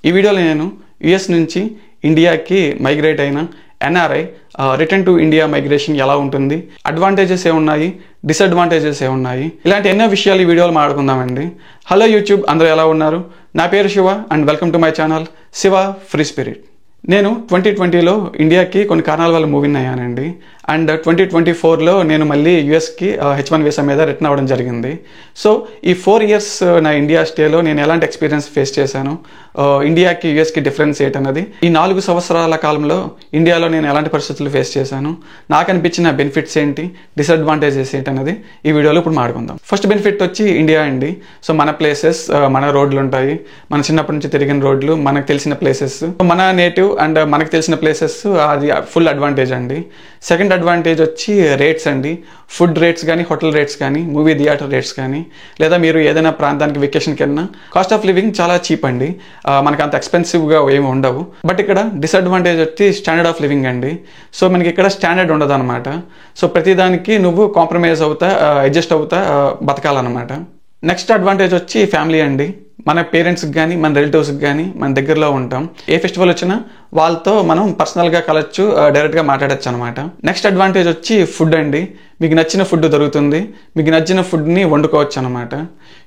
ఈ వీడియోలో నేను యుఎస్ నుంచి ఇండియాకి మైగ్రేట్ అయిన NRI return to India migration ఎలా ఉంటుంది, అడ్వాంటేజెస్ ఏమున్నాయి, డిసడ్వాంటేజెస్ ఏమున్నాయి, ఇలాంటి ఎన్నో విషయాలు ఈ వీడియోలో మాట్లాడుకుందామండి. హలో యూట్యూబ్, అందరూ ఎలా ఉన్నారు? నా పేరు Shiva and welcome to my channel Shiva free spirit. నేను 2020లో ఇండియాకి కొన్ని కారణాల వల్ల మూవ్ ఇన్ అయ్యానండి. అండ్ 2024లో నేను మళ్ళీ యూఎస్కి H1 వీసా మీద రిటర్న్ అవ్వడం జరిగింది. సో ఈ 4 years నా ఇండియా స్టేలో నేను ఎలాంటి ఎక్స్పీరియన్స్ ఫేస్ చేశాను, ఇండియాకి యూఎస్కి డిఫరెన్స్ ఏంటన్నది, ఈ 4 సంవత్సరాల కాలంలో ఇండియాలో నేను ఎలాంటి పరిస్థితులు ఫేస్ చేశాను, నాకు అనిపించిన బెనిఫిట్స్ ఏంటి, డిసడ్వాంటేజెస్ ఏంటన్నది ఈ వీడియోలో ఇప్పుడు మాట్లాడుకుందాం. ఫస్ట్ బెనిఫిట్ వచ్చి ఇండియా అండి. సో మన ప్లేసెస్, మన రోడ్లు ఉంటాయి, మన చిన్నప్పటి నుంచి తిరిగిన రోడ్లు, మనకు తెలిసిన ప్లేసెస్, మన నేటివ్ అండ్ మనకు తెలిసిన ప్లేసెస్, అది ఫుల్ అడ్వాంటేజ్ అండి. సెకండ్ అడ్వాంటేజ్ వచ్చి రేట్స్ అండి. ఫుడ్ రేట్స్ కానీ, హోటల్ రేట్స్ కానీ, మూవీ థియేటర్ రేట్స్ కానీ, లేదా మీరు ఏదైనా ప్రాంతానికి వెకేషన్కి వెళ్ళినా కాస్ట్ ఆఫ్ లివింగ్ చాలా చీప్ అండి. మనకు అంత ఎక్స్పెన్సివ్గా ఏమి ఉండవు. బట్ ఇక్కడ డిసడ్వాంటేజ్ వచ్చి స్టాండర్డ్ ఆఫ్ లివింగ్ అండి. సో మనకి ఇక్కడ స్టాండర్డ్ ఉండదు అనమాట. సో ప్రతిదానికి నువ్వు కాంప్రమైజ్ అవుతా, అడ్జస్ట్ అవుతా బతకాలన్నమాట. నెక్స్ట్ అడ్వాంటేజ్ వచ్చి ఫ్యామిలీ అండి. మన పేరెంట్స్కి కానీ, మన రిలేటివ్స్కి కానీ మన దగ్గరలో ఉంటాం. ఏ ఫెస్టివల్ వచ్చినా వాళ్ళతో మనం పర్సనల్గా కలవచ్చు, డైరెక్ట్గా మాట్లాడచ్చు అనమాట. నెక్స్ట్ అడ్వాంటేజ్ వచ్చి ఫుడ్ అండి. మీకు నచ్చిన ఫుడ్ దొరుకుతుంది, మీకు నచ్చిన ఫుడ్ని వండుకోవచ్చు అనమాట.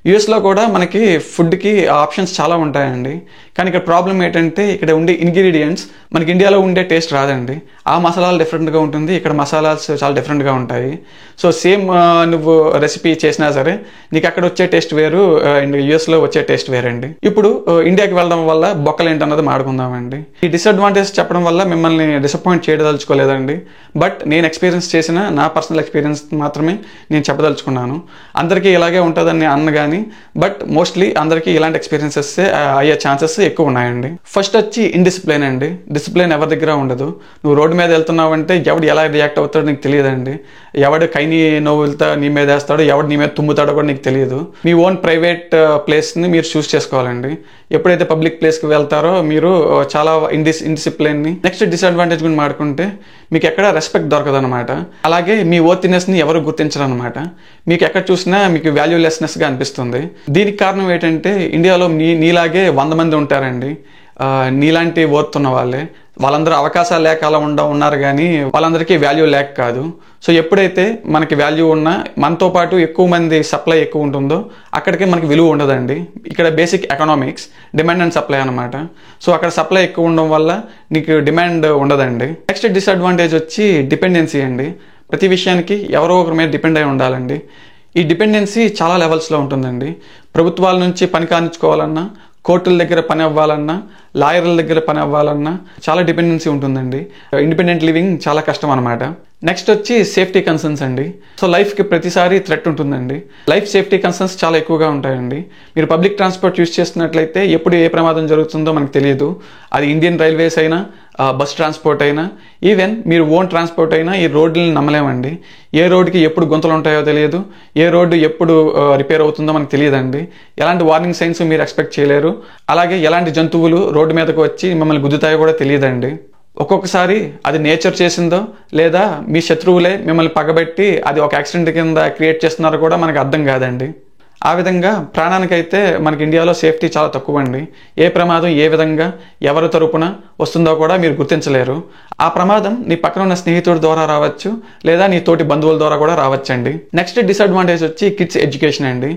యూఎస్లో కూడా మనకి ఫుడ్కి ఆప్షన్స్ చాలా ఉంటాయండి. కానీ ఇక్కడ ప్రాబ్లం ఏంటంటే ఇక్కడ ఉండే ఇంగ్రీడియంట్స్ మనకి ఇండియాలో ఉండే టేస్ట్ రాదండి. ఆ మసాలాలు డిఫరెంట్గా ఉంటుంది, ఇక్కడ మసాలాస్ చాలా డిఫరెంట్గా ఉంటాయి. సో సేమ్ నువ్వు రెసిపీ చేసినా సరే నీకు అక్కడ వచ్చే టేస్ట్ వేరు, యూఎస్లో వచ్చే టేస్ట్ వేరండి. ఇప్పుడు ఇండియాకి వెళ్ళడం వల్ల బొక్కలు ఏంటన్నది మాట్లాడుకుందామండి. ఈ డిసడ్వాంటేజ్ చెప్పడం వల్ల మిమ్మల్ని డిసప్పాయింట్ చేయదలుచుకోలేదండి. బట్ నేను ఎక్స్పీరియన్స్ చేసిన నా పర్సనల్ ఎక్స్పీరియన్స్ మాత్రమే నేను చెప్పదలుచుకున్నాను. అందరికీ ఇలాగే ఉంటుందని అన్న కానీ, బట్ మోస్ట్లీ అందరికీ ఇలాంటి ఎక్స్పీరియన్సెస్ అయ్యే ఛాన్సెస్ ఎక్కువ ఉన్నాయండి. ఫస్ట్ వచ్చి ఇండిసిప్లైన్ అండి. డిసిప్లైన్ ఎవరి దగ్గర ఉండదు. నువ్వు రోడ్డు మీద వెళ్తున్నావు అంటే ఎవడు ఎలా రియాక్ట్ అవుతాడో నీకు తెలియదండి. ఎవడు కైని నవ్వులతో నీ మీద వేస్తాడో, ఎవడు నీ మీద తుమ్ముతాడో కూడా నీకు తెలియదు. మీ ఓన్ ప్రైవేట్ ప్లేస్ని మీరు చూస్ చేసుకోవాలండి. ఎప్పుడైతే పబ్లిక్ ప్లేస్కి వెళ్తారో మీరు చాలా ఇండిసిప్లైన్ని. నెక్స్ట్ డిసడ్వాంటేజ్ గురించి మాట్లాడుకుంటే మీకు ఎక్కడ రెస్పెక్ట్ దొరకదు అనమాట. అలాగే మీ వర్తినెస్ని ఎవరు గుర్తించరు అనమాట. మీకు ఎక్కడ చూసినా మీకు వాల్యూలెస్నెస్గా అనిపిస్తుంది. దీనికి కారణం ఏంటంటే ఇండియాలో నీలాగే 100 మంది ఉంటారండి, నీలాంటి వర్త్ ఉన్న వాళ్ళే. వాళ్ళందరూ అవకాశాలు లేక అలా ఉన్నారు కానీ వాళ్ళందరికీ వాల్యూ లేక కాదు. సో ఎప్పుడైతే మనకి వాల్యూ ఉన్నా, మనతో పాటు ఎక్కువ మంది సప్లై ఎక్కువ ఉంటుందో అక్కడికి మనకి విలువ ఉండదండి. ఇక్కడ basic economics demand and supply అనమాట. సో అక్కడ సప్లై ఎక్కువ ఉండడం వల్ల నీకు డిమాండ్ ఉండదండి. నెక్స్ట్ డిసడ్వాంటేజ్ వచ్చి డిపెండెన్సీ అండి. ప్రతి విషయానికి ఎవరో ఒకరి మీద డిపెండ్ అయి ఉండాలండి. ఈ డిపెండెన్సీ చాలా లెవెల్స్లో ఉంటుందండి. ప్రభుత్వాల నుంచి పని కానిచ్చుకోవాలన్నా, కోర్టుల దగ్గర పని అవ్వాలన్నా, లాయర్ల దగ్గర పని అవ్వాలన్నా చాలా డిపెండెన్సీ ఉంటుందండి. ఇండిపెండెంట్ లివింగ్ చాలా కష్టం అనమాట. నెక్స్ట్ వచ్చి సేఫ్టీ కన్సర్న్స్ అండి. సో లైఫ్కి ప్రతిసారి థ్రెట్ ఉంటుందండి. లైఫ్ సేఫ్టీ కన్సర్న్స్ చాలా ఎక్కువగా ఉంటాయండి. మీరు పబ్లిక్ ట్రాన్స్పోర్ట్ యూజ్ చేస్తున్నట్లయితే ఎప్పుడు ఏ ప్రమాదం జరుగుతుందో మనకు తెలియదు. అది ఇండియన్ రైల్వేస్ అయినా, బస్ ట్రాన్స్పోర్ట్ అయినా, ఈవెన్ మీరు ఓన్ ట్రాన్స్పోర్ట్ అయినా ఈ రోడ్లని నమ్మలేమండి. ఏ రోడ్డుకి ఎప్పుడు గుంతలు ఉంటాయో తెలియదు, ఏ రోడ్డు ఎప్పుడు రిపేర్ అవుతుందో మనకు తెలియదండి. ఎలాంటి వార్నింగ్ సైన్స్ మీరు ఎక్స్పెక్ట్ చేయలేరు. అలాగే ఎలాంటి జంతువులు రోడ్డు మీదకి వచ్చి మిమ్మల్ని గుద్దుతాయో కూడా తెలియదండి. ఒక్కొక్కసారి అది నేచర్ చేసిందో లేదా మీ శత్రువులే మిమ్మల్ని పగబెట్టి అది ఒక యాక్సిడెంట్ కింద క్రియేట్ చేస్తున్నారో కూడా మనకు అర్థం కాదండి. ఆ విధంగా ప్రాణానికైతే మనకి ఇండియాలో సేఫ్టీ చాలా తక్కువ అండి. ఏ ప్రమాదం ఏ విధంగా ఎవరి తరపున వస్తుందో కూడా మీరు గుర్తించలేరు. ఆ ప్రమాదం నీ పక్కన ఉన్న స్నేహితుడి ద్వారా రావచ్చు, లేదా నీ తోటి బంధువుల ద్వారా కూడా రావచ్చండి. నెక్స్ట్ డిసడ్వాంటేజ్ వచ్చి కిడ్స్ ఎడ్యుకేషన్ అండి.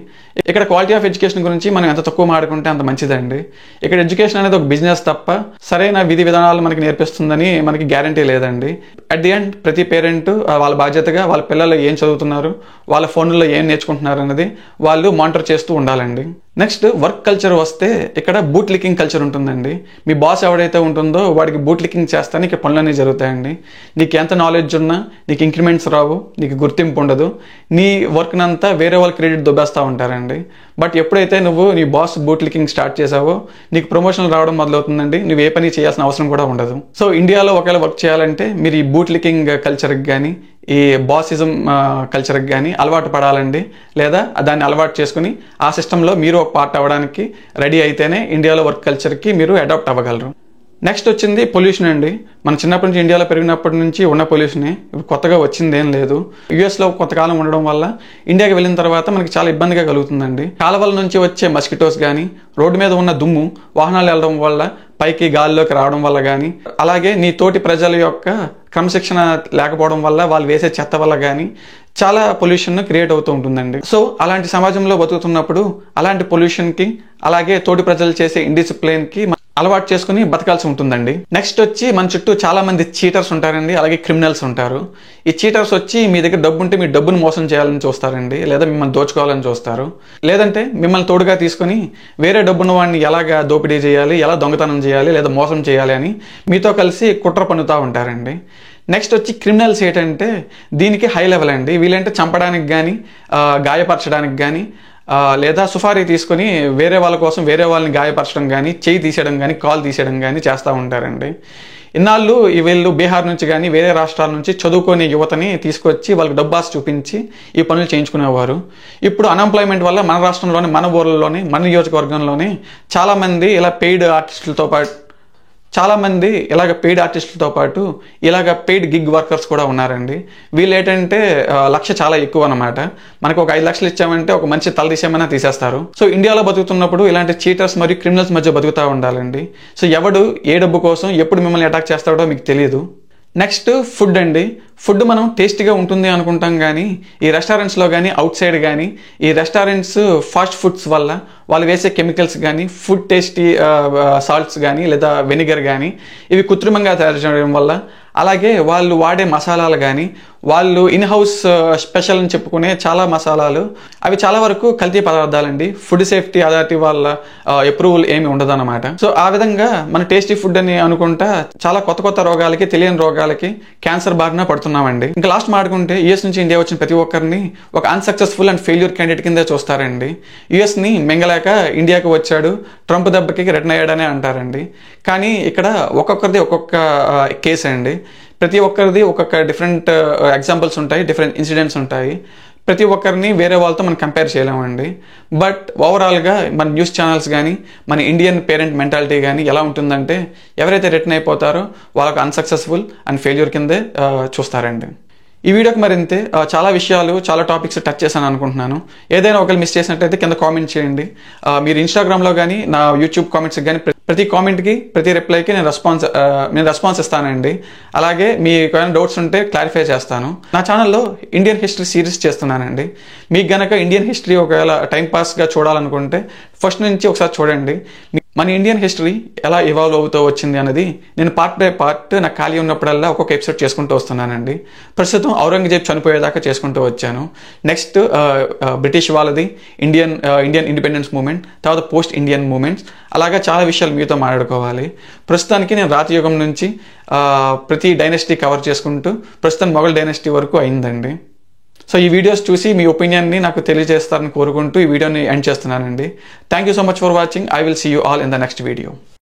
ఇక్కడ క్వాలిటీ ఆఫ్ ఎడ్యుకేషన్ గురించి మనం ఎంత తక్కువ మాట్లాడుకుంటే అంత మంచిదండి. ఇక్కడ ఎడ్యుకేషన్ అనేది ఒక బిజినెస్ తప్ప సరైన విధి విధానాలు మనకి నేర్పిస్తుందని మనకి గ్యారంటీ లేదండి. అట్ ది ఎండ్ ప్రతి పేరెంట్ వాళ్ళ బాధ్యతగా వాళ్ళ పిల్లలు ఏం చదువుతున్నారు, వాళ్ళ ఫోన్లో ఏం నేర్చుకుంటున్నారు అన్నది వాళ్ళు మానిటర్ చేస్తూ ఉండాలండి. నెక్స్ట్ వర్క్ కల్చర్ వస్తే ఇక్కడ బూట్ లికింగ్ కల్చర్ ఉంటుందండి. మీ బాస్ ఎవడైతే ఉంటుందో వాడికి బూట్ లికింగ్ చేస్తానే ఇక పనులన్నీ జరుగుతాయండి. నీకు ఎంత నాలెడ్జ్ ఉన్నా నీకు ఇంక్రిమెంట్స్ రావు, నీకు గుర్తింపు ఉండదు. నీ వర్క్నంతా వేరే వాళ్ళ క్రెడిట్ దొబ్బేస్తూ ఉంటారండి. బట్ ఎప్పుడైతే నువ్వు నీ బాస్ బూట్ లికింగ్ స్టార్ట్ చేసావో నీకు ప్రమోషన్లు రావడం మొదలవుతుందండి. నువ్వు ఏ పని చేయాల్సిన అవసరం కూడా ఉండదు. సో ఇండియాలో ఒకవేళ వర్క్ చేయాలంటే మీరు ఈ బూట్ లికింగ్ కల్చర్కి కానీ, ఈ బాసిజం కల్చర్కి కానీ అలవాటు పడాలండి. లేదా దాన్ని అలవాటు చేసుకుని ఆ సిస్టంలో మీరు ఒక పార్ట్ అవ్వడానికి రెడీ అయితేనే ఇండియాలో వర్క్ కల్చర్కి మీరు అడాప్ట్ అవ్వగలరు. నెక్స్ట్ వచ్చింది పొల్యూషన్ అండి. మన చిన్నప్పటి నుంచి ఇండియాలో పెరిగినప్పటి నుంచి ఉన్న పొల్యూషనే, కొత్తగా వచ్చింది ఏం లేదు. యుఎస్లో కొంతకాలం ఉండడం వల్ల ఇండియాకి వెళ్ళిన తర్వాత మనకి చాలా ఇబ్బందిగా కలుగుతుందండి. కాలువల నుంచి వచ్చే మస్కిటోస్ కానీ, రోడ్డు మీద ఉన్న దుమ్ము వాహనాలు వెళ్ళడం వల్ల పైకి గాలిలోకి రావడం వల్ల కానీ, అలాగే నీ తోటి ప్రజల యొక్క క్రమశిక్షణ లేకపోవడం వల్ల వాళ్ళు వేసే చెత్త వల్ల కానీ చాలా పొల్యూషన్ క్రియేట్ అవుతూ ఉంటుందండి. సో అలాంటి సమాజంలో బతుకుతున్నప్పుడు అలాంటి పొల్యూషన్కి, అలాగే తోటి ప్రజలు చేసే ఇండిసిప్లిన్కి అలవాటు చేసుకుని బతకాల్సి ఉంటుందండి. నెక్స్ట్ వచ్చి మన చుట్టూ చాలా మంది చీటర్స్ ఉంటారండి, అలాగే క్రిమినల్స్ ఉంటారు. ఈ చీటర్స్ వచ్చి మీ దగ్గర డబ్బు ఉంటే మీ డబ్బును మోసం చేయాలని చూస్తారండి, లేదా మిమ్మల్ని దోచుకోవాలని చూస్తారు. లేదంటే మిమ్మల్ని తోడుగా తీసుకుని వేరే డబ్బున్న వాడిని ఎలాగా దోపిడీ చేయాలి, ఎలా దొంగతనం చేయాలి, లేదా మోసం చేయాలి అని మీతో కలిసి కుట్ర పన్నుతూ ఉంటారండి. నెక్స్ట్ వచ్చి క్రిమినల్స్ ఏంటంటే దీనికి హై లెవెల్ అండి. వీళ్ళంటే చంపడానికి కానీ, గాయపరచడానికి కానీ, లేదా సుఫారీ తీసుకొని వేరే వాళ్ళ కోసం వేరే వాళ్ళని గాయపరచడం కానీ, చేయి తీసేయడం కానీ, కాలు తీసేయడం కానీ చేస్తూ ఉంటారండి. ఇన్నాళ్ళు వీళ్ళు బీహార్ నుంచి కానీ వేరే రాష్ట్రాల నుంచి చదువుకునే యువతని తీసుకొచ్చి వాళ్ళకి డబ్బాస్ చూపించి ఈ పనులు చేయించుకునేవారు. ఇప్పుడు అన్ఎంప్లాయ్మెంట్ వల్ల మన రాష్ట్రంలోనే, మన ఊర్లలోనే, మన నియోజకవర్గంలోనే చాలామంది ఇలా పెయిడ్ ఆర్టిస్టులతో పాటు ఇలాగ పెయిడ్ గిగ్ వర్కర్స్ కూడా ఉన్నారండి. వీళ్ళు ఏంటంటే లక్ష్య చాలా ఎక్కువ అనమాట. మనకు ఒక 5 లక్షలు ఇచ్చామంటే ఒక మంచి తల తీసేమైనా తీసేస్తారు. సో ఇండియాలో బతుకుతున్నప్పుడు ఇలాంటి చీటర్స్ మరియు క్రిమినల్స్ మధ్య బతుకుతూ ఉండాలండి. సో ఎవడు ఏ డబ్బు కోసం ఎప్పుడు మిమ్మల్ని అటాక్ చేస్తాడో మీకు తెలియదు. నెక్స్ట్ ఫుడ్ అండి. ఫుడ్ మనం టేస్టీగా ఉంటుంది అనుకుంటాం కానీ ఈ రెస్టారెంట్స్లో కానీ, అవుట్ సైడ్ కానీ, ఈ రెస్టారెంట్స్ ఫాస్ట్ ఫుడ్స్ వల్ల వాళ్ళు వేసే కెమికల్స్ కానీ, ఫుడ్ టేస్టీ సాల్ట్స్ కానీ, లేదా వెనిగర్ కానీ ఇవి కృత్రిమంగా తయారు చేయడం వల్ల, అలాగే వాళ్ళు వాడే మసాలాలు కానీ, వాళ్ళు ఇన్ హౌస్ స్పెషల్ అని చెప్పుకునే చాలా మసాలాలు అవి చాలా వరకు కల్తీ పదార్థాలండి. ఫుడ్ సేఫ్టీ అథారిటీ వాళ్ళ అప్రూవల్ ఏమి ఉండదు అనమాట. సో ఆ విధంగా మన టేస్టీ ఫుడ్ అని అనుకుంటా చాలా కొత్త రోగాలకి, తెలియని రోగాలకి, క్యాన్సర్ బారిన పడుతున్నామండి. ఇంకా లాస్ట్ మాట్లాడుకుంటే యుఎస్ నుంచి ఇండియా వచ్చిన ప్రతి ఒక్కరిని ఒక అన్సక్సెస్ఫుల్ అండ్ ఫెయిల్యూర్ క్యాండిడేట్ కింద చూస్తారండి. యుఎస్ని మింగలేక ఇండియాకి వచ్చాడు, ట్రంప్ దెబ్బకి రిటర్న్ అయ్యాడనే అంటారండి. కానీ ఇక్కడ ఒక్కొక్కరిది ఒక్కొక్క కేసు అండి. ప్రతి ఒక్కరిది ఒక్కొక్క డిఫరెంట్ ఎగ్జాంపుల్స్ ఉంటాయి, డిఫరెంట్ ఇన్సిడెంట్స్ ఉంటాయి. ప్రతి ఒక్కరిని వేరే వాళ్ళతో మనం కంపేర్ చేయలేమండి. బట్ ఓవరాల్గా మన న్యూస్ ఛానల్స్ కానీ, మన ఇండియన్ పేరెంట్ మెంటాలిటీ కానీ ఎలా ఉంటుందంటే ఎవరైతే రిటర్న్ అయిపోతారో వాళ్ళకు అన్సక్సెస్ఫుల్ అండ్ ఫెయిల్యూర్ కిందే చూస్తారండి. ఈ వీడియోకి మరింతే చాలా విషయాలు, చాలా టాపిక్స్ టచ్ చేశాను అనుకుంటున్నాను. ఏదైనా ఒకరు మిస్ చేసినట్టయితే కింద కామెంట్ చేయండి. మీరు ఇన్స్టాగ్రామ్లో కానీ, నా యూట్యూబ్ కామెంట్స్కి కానీ ప్రతి కామెంట్కి, ప్రతి రిప్లైకి నేను రెస్పాన్స్ ఇస్తానండి. అలాగే మీకు ఏమైనా డౌట్స్ ఉంటే క్లారిఫై చేస్తాను. నా ఛానల్లో ఇండియన్ హిస్టరీ సిరీస్ చేస్తున్నానండి. మీకు గనక ఇండియన్ హిస్టరీ ఒకవేళ టైంపాస్గా చూడాలనుకుంటే ఫస్ట్ నుంచి ఒకసారి చూడండి. మన ఇండియన్ హిస్టరీ ఎలా ఇవాల్వ్ అవుతూ వచ్చింది అన్నది నేను పార్ట్ బై పార్ట్ నాకు ఖాళీ ఉన్నప్పుడల్లా ఒక్కొక్క ఎపిసోడ్ చేసుకుంటూ వస్తున్నానండి. ప్రస్తుతం ఔరంగజేబ్ చనిపోయేదాకా చేసుకుంటూ వచ్చాను. నెక్స్ట్ బ్రిటిష్ వాళ్ళది, ఇండియన్ ఇండిపెండెన్స్ మూమెంట్, తర్వాత పోస్ట్ ఇండియన్ మూమెంట్స్, అలాగా చాలా విషయాలు మీతో మాట్లాడుకోవాలి. ప్రస్తుతానికి నేను రాతియుగం నుంచి ప్రతి డైనెస్టీ కవర్ చేసుకుంటూ ప్రస్తుతం మొఘల్ డైనెస్టీ వరకు అయిందండి. సో ఈ వీడియోస్ చూసి మీ ఒపీనియన్ని నాకు తెలియజేస్తారని కోరుకుంటూ ఈ వీడియోని ఎండ్ చేస్తున్నానండి. Thank you so much for watching. I will see you all in the next video.